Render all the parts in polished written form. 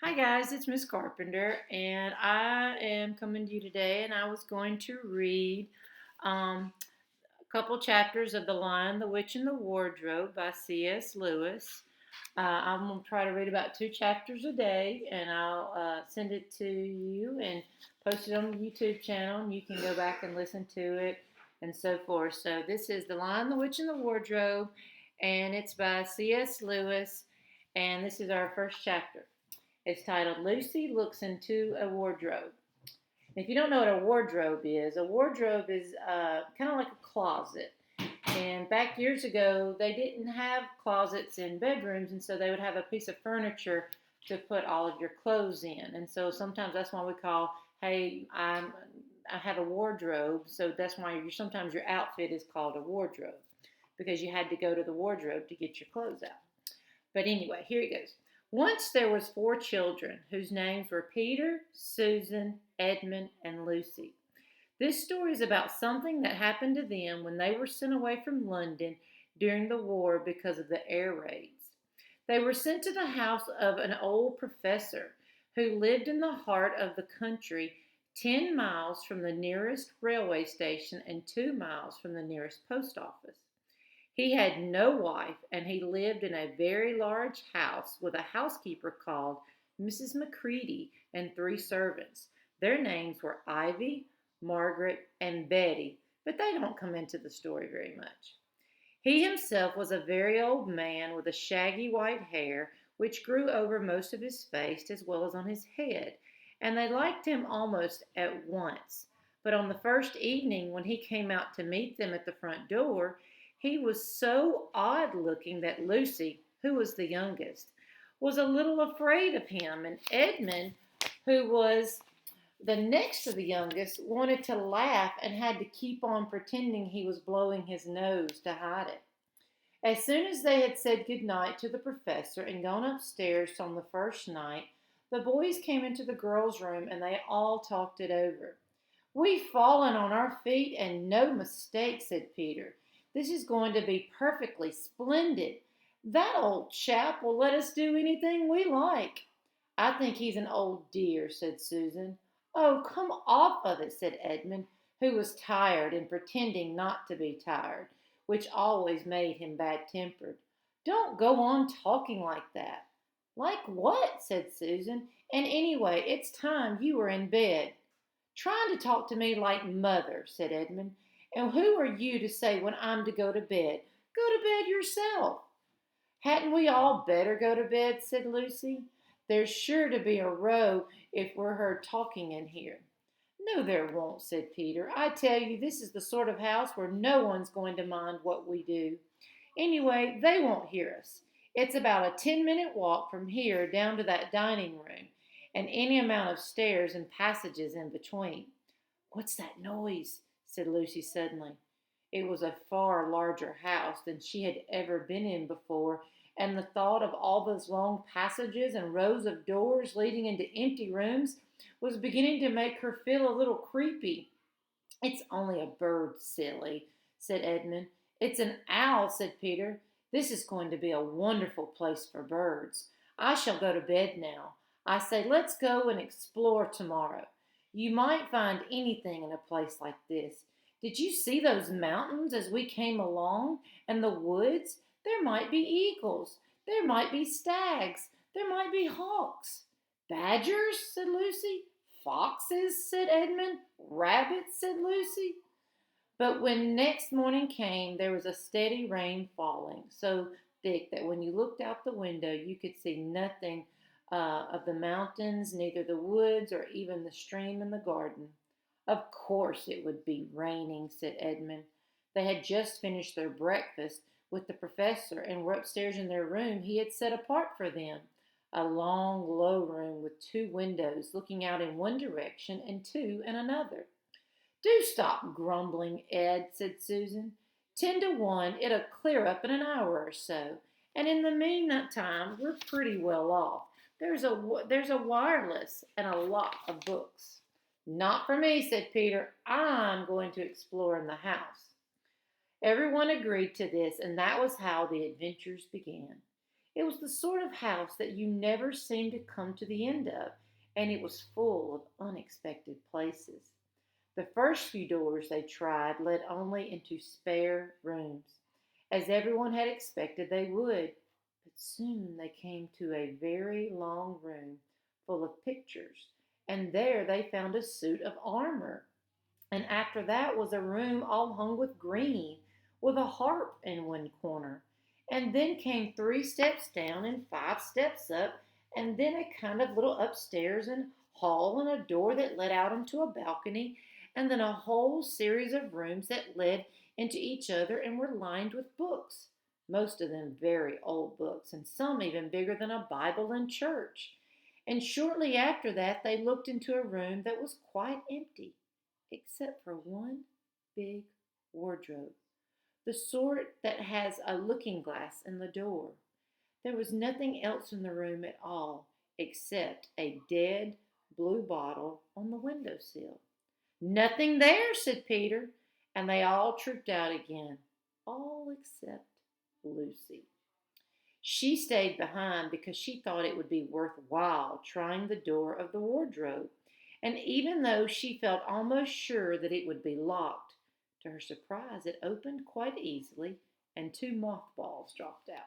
Hi guys, it's Miss Carpenter, and I am coming to you today. And I was going to read a couple chapters of *The Lion, the Witch, and the Wardrobe* by C.S. Lewis. I'm going to try to read about 2 chapters a day, and I'll send it to you and post it on the YouTube channel. And you can go back and listen to it, and so forth. So this is *The Lion, the Witch, and the Wardrobe*, and it's by C.S. Lewis, and this is our first chapter. It's titled Lucy Looks into a Wardrobe. If you don't know what a wardrobe is kind of like a closet. And back years ago, they didn't have closets in bedrooms, and so they would have a piece of furniture to put all of your clothes in. And so sometimes that's why we call, hey, I have a wardrobe. So that's why sometimes your outfit is called a wardrobe because you had to go to the wardrobe to get your clothes out. But anyway, here it goes. Once there was 4 children whose names were Peter, Susan, Edmund, and Lucy. This story is about something that happened to them when they were sent away from London during the war because of the air raids. They were sent to the house of an old professor who lived in the heart of the country, 10 miles from the nearest railway station and 2 miles from the nearest post office. He had no wife, and he lived in a very large house with a housekeeper called Mrs. Macready and 3 servants. Their names were Ivy, Margaret, and Betty, but they don't come into the story very much. He himself was a very old man with a shaggy white hair which grew over most of his face as well as on his head, and they liked him almost at once. But on the first evening when he came out to meet them at the front door, he was so odd looking that Lucy, who was the youngest, was a little afraid of him, and Edmund, who was the next to the youngest, wanted to laugh and had to keep on pretending he was blowing his nose to hide it. As soon as they had said good night to the professor and gone upstairs on the first night, the boys came into the girls' room and they all talked it over. "We've fallen on our feet and no mistake," said Peter. "This is going to be perfectly splendid. That old chap will let us do anything we like." "I think he's an old dear," said Susan. "Oh, come off of it," said Edmund, who was tired and pretending not to be tired, which always made him bad-tempered. "Don't go on talking like that." "Like what?" said Susan. "And anyway, it's time you were in bed." "Trying to talk to me like mother," said Edmund. "And who are you to say when I'm to go to bed? Go to bed yourself." "Hadn't we all better go to bed?" said Lucy. "There's sure to be a row if we're heard talking in here." "No, there won't," said Peter. "I tell you, this is the sort of house where no one's going to mind what we do. Anyway, they won't hear us. It's about a 10-minute walk from here down to that dining room, and any amount of stairs and passages in between." "What's that noise?" said Lucy suddenly. It was a far larger house than she had ever been in before, and the thought of all those long passages and rows of doors leading into empty rooms was beginning to make her feel a little creepy. "It's only a bird, silly," said Edmund. "It's an owl," said Peter. "This is going to be a wonderful place for birds. I shall go to bed now. I say let's go and explore tomorrow. You might find anything in a place like this. Did you see those mountains as we came along? And the woods? There might be eagles. There might be stags. There might be hawks." "Badgers?" said Lucy. "Foxes?" said Edmund. "Rabbits?" said Lucy. But when next morning came, there was a steady rain falling, so thick that when you looked out the window, you could see nothing of the mountains, neither the woods or even the stream in the garden. "Of course it would be raining," said Edmund. They had just finished their breakfast with the professor and were upstairs in their room he had set apart for them, a long, low room with 2 windows looking out in one direction and 2 in another. "Do stop grumbling, Ed," said Susan. "10 to 1, it'll clear up in an hour or so, and in the meantime we're pretty well off. There's a wireless and a lot of books." "Not for me," said Peter. "I'm going to explore in the house." Everyone agreed to this, and that was how the adventures began. It was the sort of house that you never seemed to come to the end of, and it was full of unexpected places. The first few doors they tried led only into spare rooms, as everyone had expected they would. But soon they came to a very long room full of pictures, and there they found a suit of armor. And after that was a room all hung with green, with a harp in one corner. And then came 3 steps down and 5 steps up, and then a kind of little upstairs and hall and a door that led out into a balcony, and then a whole series of rooms that led into each other and were lined with books, most of them very old books, and some even bigger than a Bible in church. And shortly after that, they looked into a room that was quite empty except for one big wardrobe, the sort that has a looking glass in the door. There was nothing else in the room at all except a dead blue bottle on the windowsill. Nothing there, said Peter, and they all trooped out again, all except Lucy. She stayed behind because she thought it would be worthwhile trying the door of the wardrobe. And even though she felt almost sure that it would be locked, to her surprise it opened quite easily and 2 mothballs dropped out.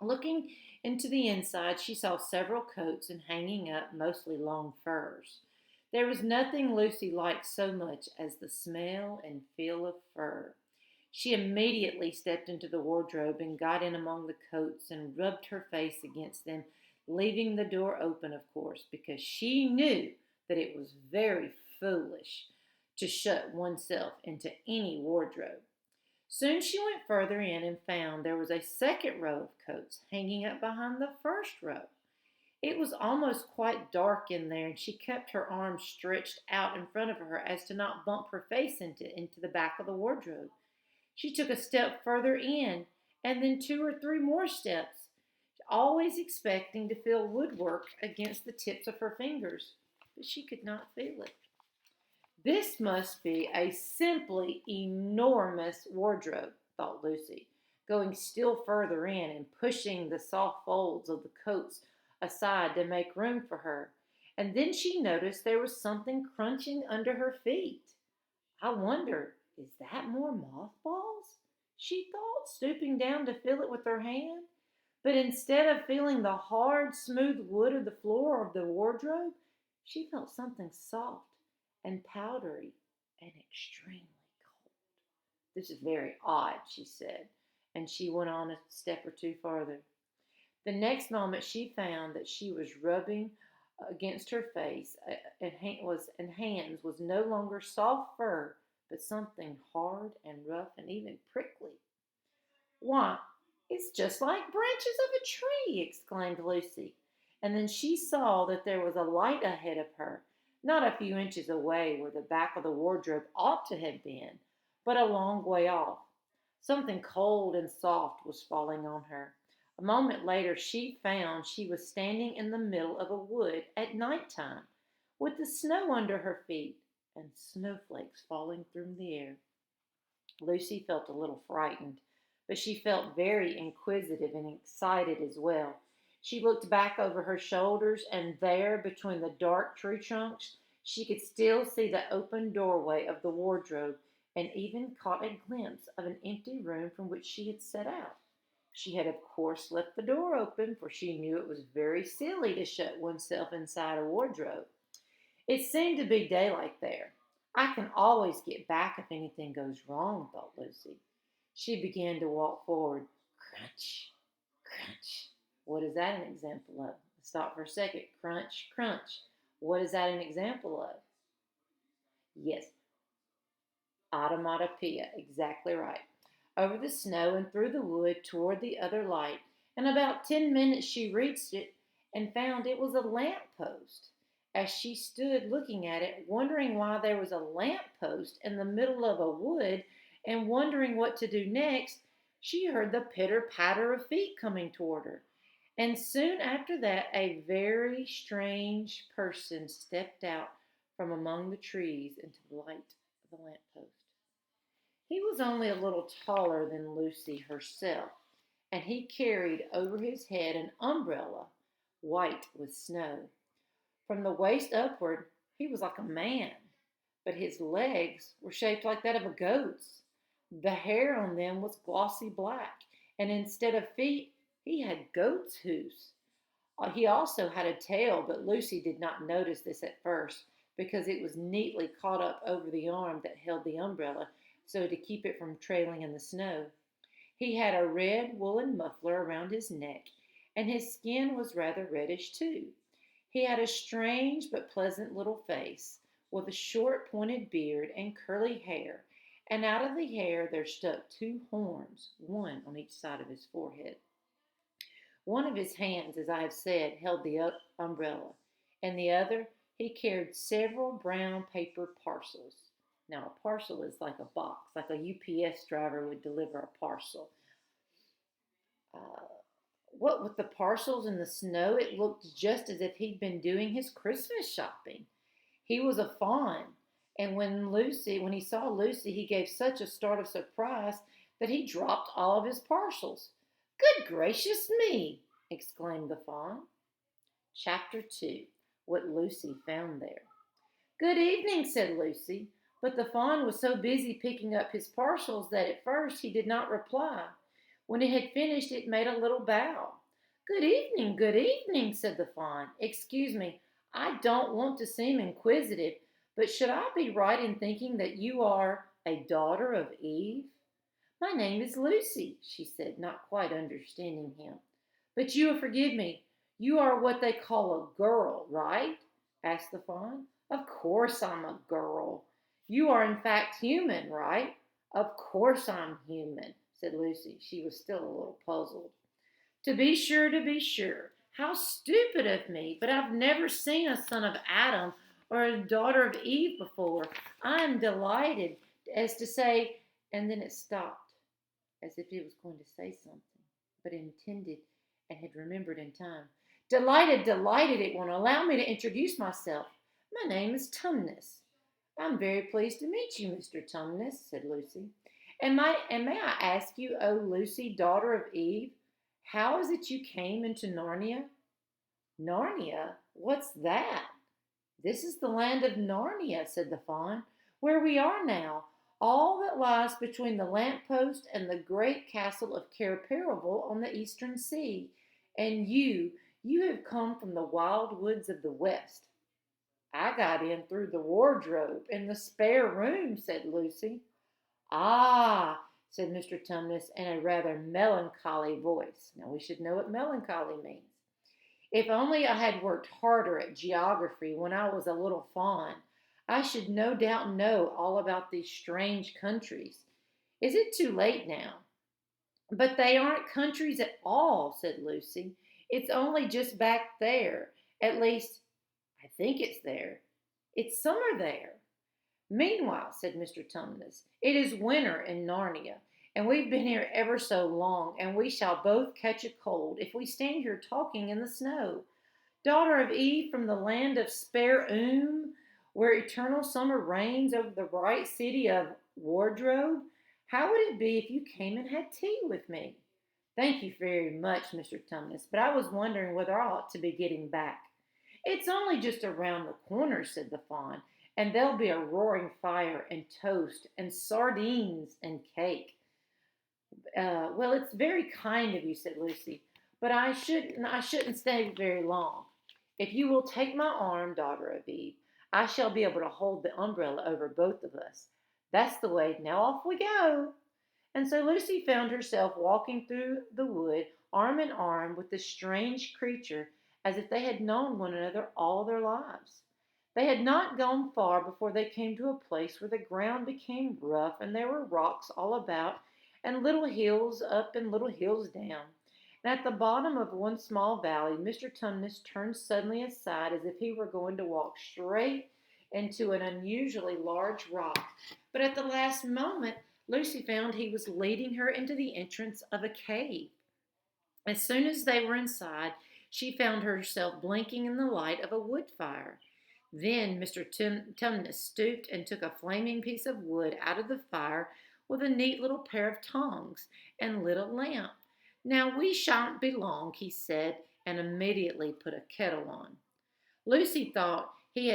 Looking into the inside, she saw several coats and hanging up mostly long furs. There was nothing Lucy liked so much as the smell and feel of fur. She immediately stepped into the wardrobe and got in among the coats and rubbed her face against them, leaving the door open, of course, because she knew that it was very foolish to shut oneself into any wardrobe. Soon she went further in and found there was a second row of coats hanging up behind the first row. It was almost quite dark in there, and she kept her arms stretched out in front of her as to not bump her face into the back of the wardrobe. She took a step further in, and then 2 or 3 more steps, always expecting to feel woodwork against the tips of her fingers, but she could not feel it. This must be a simply enormous wardrobe, thought Lucy, going still further in and pushing the soft folds of the coats aside to make room for her. And then she noticed there was something crunching under her feet. I wonder, is that more mothballs? She thought, stooping down to feel it with her hand. But instead of feeling the hard, smooth wood of the floor of the wardrobe, she felt something soft and powdery and extremely cold. This is very odd, she said, and she went on a step or 2 farther. The next moment she found that she was rubbing against her face and hands was no longer soft fur, but something hard and rough and even prickly. Why, it's just like branches of a tree, exclaimed Lucy. And then she saw that there was a light ahead of her, not a few inches away where the back of the wardrobe ought to have been, but a long way off. Something cold and soft was falling on her. A moment later she found she was standing in the middle of a wood at night time, with the snow under her feet and snowflakes falling through the air. Lucy felt a little frightened, but she felt very inquisitive and excited as well. She looked back over her shoulders, and there, between the dark tree trunks, she could still see the open doorway of the wardrobe and even caught a glimpse of an empty room from which she had set out. She had, of course, left the door open, for she knew it was very silly to shut oneself inside a wardrobe. It seemed to be daylight there. I can always get back if anything goes wrong, thought Lucy. She began to walk forward. Crunch, crunch. What is that an example of? Stop for a second. Crunch, crunch. What is that an example of? Yes, automatopoeia. Exactly right. Over the snow and through the wood toward the other light. In about 10 minutes she reached it and found it was a lamp post. As she stood looking at it, wondering why there was a lamp post in the middle of a wood and wondering what to do next, she heard the pitter-patter of feet coming toward her. And soon after that, a very strange person stepped out from among the trees into the light of the lamp post. He was only a little taller than Lucy herself, and he carried over his head an umbrella, white with snow. From the waist upward, he was like a man, but his legs were shaped like that of a goat's. The hair on them was glossy black, and instead of feet, he had goat's hoofs. He also had a tail, but Lucy did not notice this at first because it was neatly caught up over the arm that held the umbrella so to keep it from trailing in the snow. He had a red woolen muffler around his neck, and his skin was rather reddish too. He had a strange but pleasant little face, with a short pointed beard and curly hair, and out of the hair there stuck two horns, one on each side of his forehead. One of his hands, as I have said, held the umbrella, and the other he carried several brown paper parcels. Now, a parcel is like a box, like a UPS driver would deliver a parcel. Uh, what with the parcels in the snow, it looked just as if he'd been doing his Christmas shopping. He was a fawn, and when he saw Lucy, he gave such a start of surprise that he dropped all of his parcels. Good gracious me! Exclaimed the fawn. Chapter 2. What Lucy Found There. Good evening, said Lucy, but the fawn was so busy picking up his parcels that at first he did not reply. When it had finished, it made a little bow. Good evening, said the fawn. Excuse me, I don't want to seem inquisitive, but should I be right in thinking that you are a daughter of Eve? My name is Lucy, she said, not quite understanding him. But you will forgive me. You are what they call a girl, right? Asked the fawn. Of course I'm a girl. You are in fact human, right? Of course I'm human, said Lucy. She was still a little puzzled. To be sure, to be sure. How stupid of me, but I've never seen a son of Adam or a daughter of Eve before. I am delighted, as to say, and then it stopped, as if it was going to say something, but intended and had remembered in time. Delighted, delighted, it won't allow me to introduce myself. My name is Tumnus. I'm very pleased to meet you, Mr. Tumnus, said Lucy. And may I ask you, O Lucy, daughter of Eve, how is it you came into Narnia? Narnia? What's that? This is the land of Narnia, said the fawn, where we are now, all that lies between the lamp-post and the great castle of Carpenter on the eastern sea. And you have come from the wild woods of the west. I got in through the wardrobe in the spare room, said Lucy. Ah, said Mr. Tumnus in a rather melancholy voice. Now we should know what melancholy means. If only I had worked harder at geography when I was a little fawn, I should no doubt know all about these strange countries. Is it too late now? But they aren't countries at all, said Lucy. It's only just back there. At least, I think it's there. It's summer there. Meanwhile, said Mr. Tumnus, it is winter in Narnia, and we've been here ever so long, and we shall both catch a cold if we stand here talking in the snow. Daughter of Eve from the land of Spare where eternal summer reigns over the bright city of Wardrobe, how would it be if you came and had tea with me? Thank you very much, Mr. Tumnus, but I was wondering whether I ought to be getting back. It's only just around the corner, said the fawn, and there'll be a roaring fire and toast and sardines and cake. Well, it's very kind of you, said Lucy, but I shouldn't stay very long. If you will take my arm, daughter of Eve, I shall be able to hold the umbrella over both of us. That's the way. Now off we go. And so Lucy found herself walking through the wood, arm in arm with this strange creature, as if they had known one another all their lives. They had not gone far before they came to a place where the ground became rough, and there were rocks all about, and little hills up and little hills down. And at the bottom of one small valley, Mr. Tumnus turned suddenly aside as if he were going to walk straight into an unusually large rock. But at the last moment, Lucy found he was leading her into the entrance of a cave. As soon as they were inside, she found herself blinking in the light of a wood fire. Then Mr. Tumnus stooped and took a flaming piece of wood out of the fire with a neat little pair of tongs and lit a lamp. "Now we shan't be long," he said, and immediately put a kettle on. Lucy thought she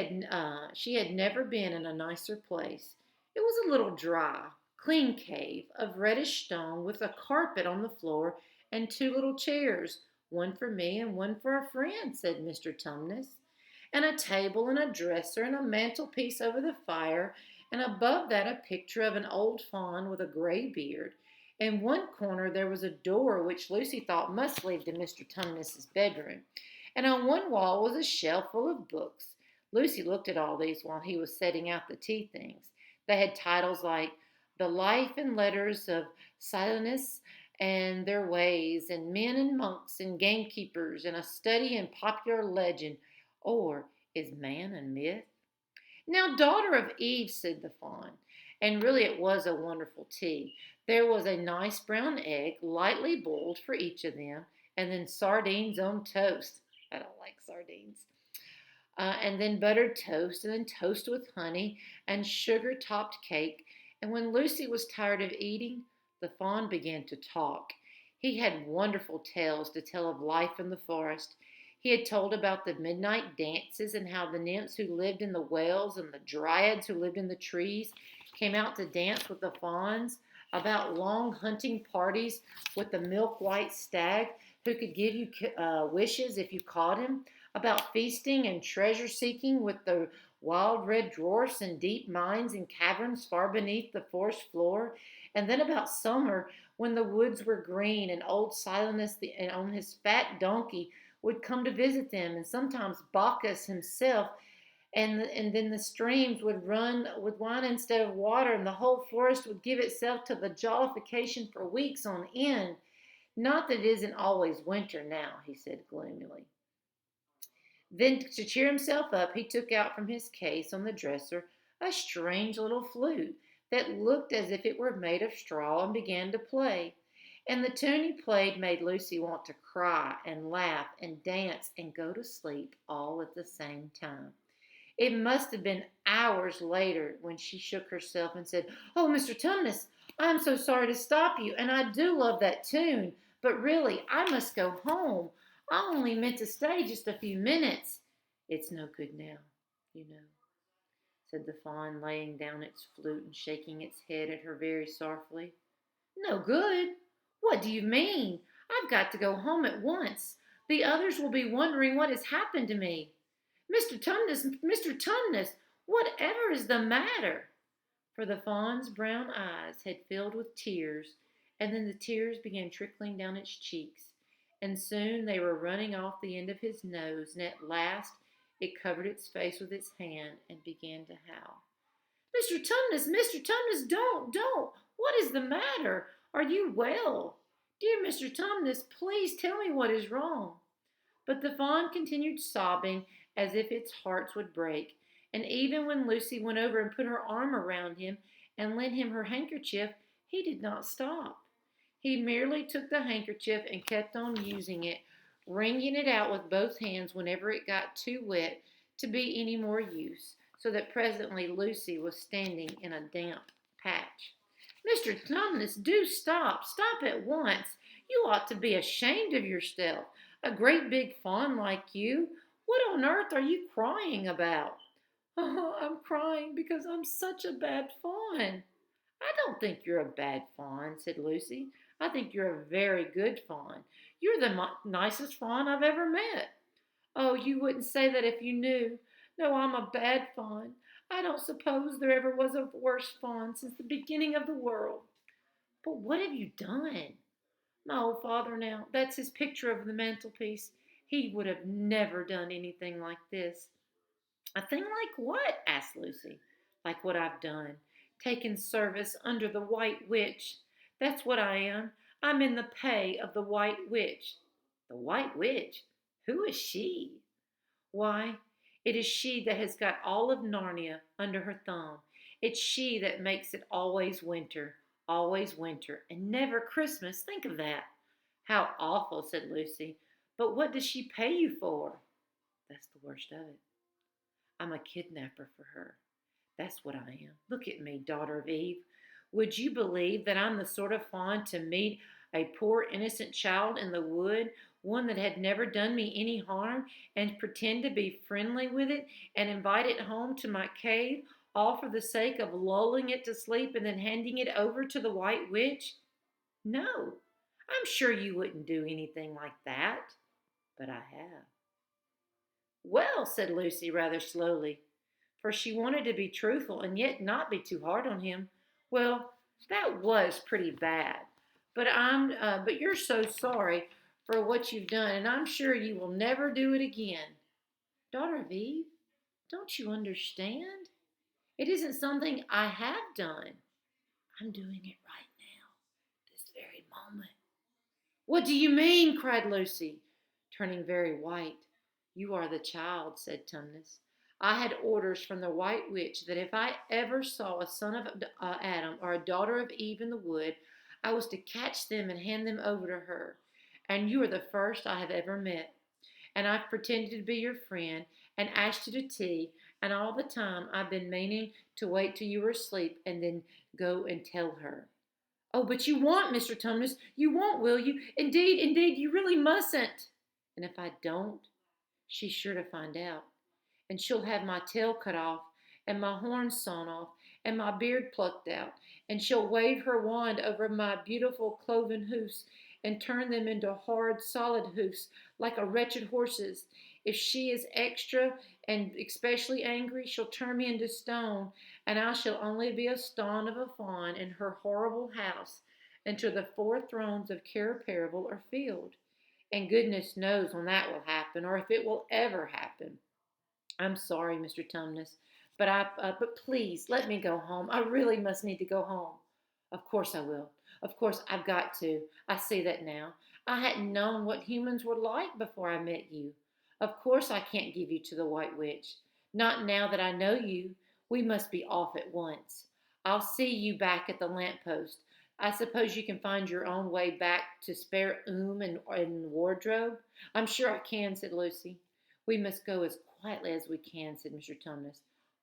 had never been in a nicer place. It was a little dry, clean cave of reddish stone with a carpet on the floor and two little chairs, one for me and one for a friend, said Mr. Tumnus, and a table and a dresser and a mantelpiece over the fire, and above that a picture of an old faun with a gray beard. In one corner there was a door which Lucy thought must lead to Mr. Tumnus's bedroom, and on one wall was a shelf full of books. Lucy looked at all these while he was setting out the tea things. They had titles like The Life and Letters of Silenus and Their Ways, and Men and Monks and Gamekeepers, and A Study in Popular Legend, or Is Man a Myth? "Now, daughter of Eve," said the fawn, and really it was a wonderful tea. There was a nice brown egg, lightly boiled for each of them, and then sardines on toast. I don't like sardines. And then buttered toast, and then toast with honey, and sugar topped cake. And when Lucy was tired of eating, the fawn began to talk. He had wonderful tales to tell of life in the forest. He had told about the midnight dances and how the nymphs who lived in the wells and the dryads who lived in the trees came out to dance with the fawns, about long hunting parties with the milk white stag who could give you wishes if you caught him, about feasting and treasure seeking with the wild red dwarfs in deep mines and caverns far beneath the forest floor, and then about summer when the woods were green and old Silenus and on his fat donkey would come to visit them, and sometimes Bacchus himself, and then the streams would run with wine instead of water, and the whole forest would give itself to the jollification for weeks on end. Not that it isn't always winter now, he said gloomily. Then, to cheer himself up, he took out from his case on the dresser a strange little flute that looked as if it were made of straw and began to play. And the tune he played made Lucy want to cry and laugh and dance and go to sleep all at the same time. It must have been hours later when she shook herself and said, "Oh, Mr. Tumnus, I'm so sorry to stop you, and I do love that tune, but really I must go home. I only meant to stay just a few minutes." "It's no good now, you know," said the fawn, laying down its flute and shaking its head at her very sorrowfully. "No good? What do you mean? I've got to go home at once. The others will be wondering what has happened to me. Mr. Tumnus, whatever is the matter?" For the fawn's brown eyes had filled with tears, and then the tears began trickling down its cheeks, and soon they were running off the end of his nose, and at last it covered its face with its hand and began to howl. Mr. Tumnus, don't. What is the matter? Are you well? Dear Mr. Tumnus, please tell me what is wrong." But the fawn continued sobbing as if its heart would break, and even when Lucy went over and put her arm around him and lent him her handkerchief, he did not stop. He merely took the handkerchief and kept on using it, wringing it out with both hands whenever it got too wet to be any more use, so that presently Lucy was standing in a damp patch. "Mr. Tumnus, do stop. Stop at once. You ought to be ashamed of yourself. A great big fawn like you. What on earth are you crying about?" "Oh, I'm crying because I'm such a bad fawn." "I don't think you're a bad fawn," said Lucy. "I think you're a very good fawn. You're the nicest fawn I've ever met." "Oh, you wouldn't say that if you knew. No, I'm a bad fawn. I don't suppose there ever was a worse fawn since the beginning of the world." "But what have you done?" "My old father now, that's his picture over the mantelpiece. He would have never done anything like this." "A thing like what?" asked Lucy. "Like what I've done. Taken service under the White Witch. That's what I am. I'm in the pay of the White Witch." "The White Witch? Who is she?" "Why, it is she that has got all of Narnia under her thumb. It's she that makes it always winter, and never Christmas. Think of that." "How awful," said Lucy. "But what does she pay you for?" "That's the worst of it. I'm a kidnapper for her. That's what I am. Look at me, daughter of Eve. Would you believe that I'm the sort of fawn to meet A poor innocent child in the wood, one that had never done me any harm, and pretend to be friendly with it and invite it home to my cave, all for the sake of lulling it to sleep and then handing it over to the White Witch? No, I'm sure you wouldn't do anything like that, but I have. Well, said Lucy rather slowly, for she wanted to be truthful and yet not be too hard on him. Well, that was pretty bad, but you're so sorry for what you've done, and I'm sure you will never do it again. Daughter of Eve, don't you understand? It isn't something I have done. I'm doing it right now, this very moment. What do you mean? Cried Lucy, turning very white. You are the child, said Tumnus. I had orders from the White Witch that if I ever saw a son of Adam or a daughter of Eve in the wood, I was to catch them and hand them over to her. And you are the first I have ever met. And I've pretended to be your friend and asked you to tea, and all the time I've been meaning to wait till you were asleep and then go and tell her. Oh, but you won't, Mr. Tumnus. You won't, will you? Indeed, indeed, you really mustn't. And if I don't, she's sure to find out. And she'll have my tail cut off, and my horns sawn off, and my beard plucked out. And she'll wave her wand over my beautiful cloven hoofs and turn them into hard, solid hoofs like a wretched horse's. If she is extra and especially angry, she'll turn me into stone, and I shall only be a stone of a fawn in her horrible house until the four thrones of Carpenter are filled. And goodness knows when that will happen, or if it will ever happen. I'm sorry, Mr. Tumnus, but please let me go home. I really must need to go home. Of course I will. Of course I've got to. I see that now. I hadn't known what humans were like before I met you. Of course I can't give you to the White Witch. Not now that I know you. We must be off at once. I'll see you back at the lamp post. I suppose you can find your own way back to spare and wardrobe. I'm sure I can, said Lucy. We must go as quietly as we can, said Mr. Tumnus.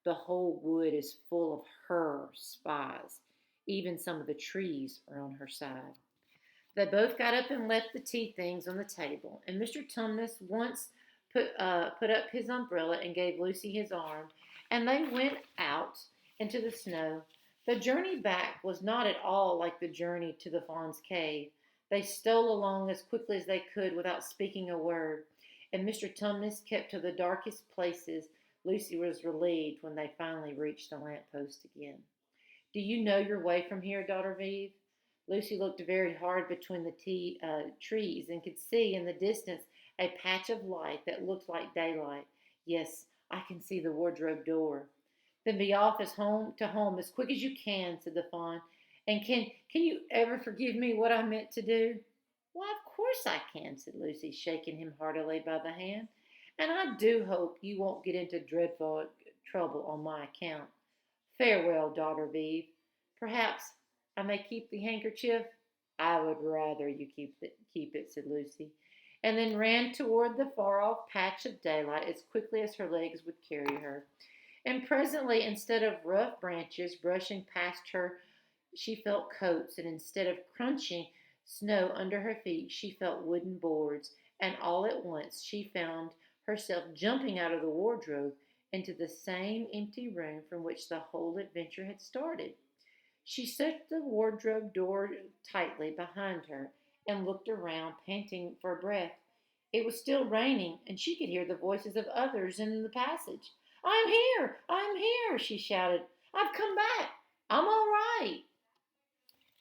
The whole wood is full of her spies. Even some of the trees are on her side. They both got up and left the tea things on the table, and Mr. Tumnus once put up his umbrella and gave Lucy his arm, and they went out into the snow. The journey back was not at all like the journey to the fawn's cave. They stole along as quickly as they could without speaking a word, and Mr. Tumnus kept to the darkest places. Lucy was relieved when they finally reached the lamp post again. Do you know your way from here, daughter of Eve? Lucy looked very hard between the trees and could see in the distance a patch of light that looked like daylight. Yes, I can see the wardrobe door. Then be off home as quick as you can, said the fawn. And can you ever forgive me what I meant to do? Why, of course I can, said Lucy, shaking him heartily by the hand. And I do hope you won't get into dreadful trouble on my account. Farewell, daughter of Eve. Perhaps I may keep the handkerchief. I would rather you keep it, said Lucy, and then ran toward the far-off patch of daylight as quickly as her legs would carry her. And presently, instead of rough branches brushing past her, she felt coats, and instead of crunching snow under her feet, she felt wooden boards, and all at once she found herself jumping out of the wardrobe into the same empty room from which the whole adventure had started. She shut the wardrobe door tightly behind her and looked around, panting for breath. It was still raining, and she could hear the voices of others in the passage. I'm here! I'm here! She shouted. I've come back! I'm all right!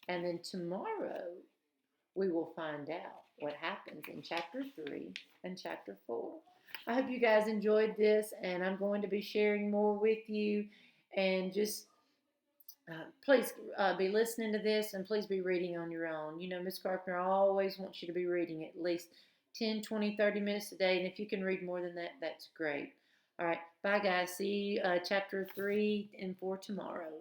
And then tomorrow we will find out what happens in chapter 3 and chapter 4. I hope you guys enjoyed this, and I'm going to be sharing more with you. And just please be listening to this, and please be reading on your own. You know, Miss Carpenter always wants you to be reading at least 10, 20, 30 minutes a day, and if you can read more than that, that's great. All right, bye guys. See you chapter 3 and 4 tomorrow.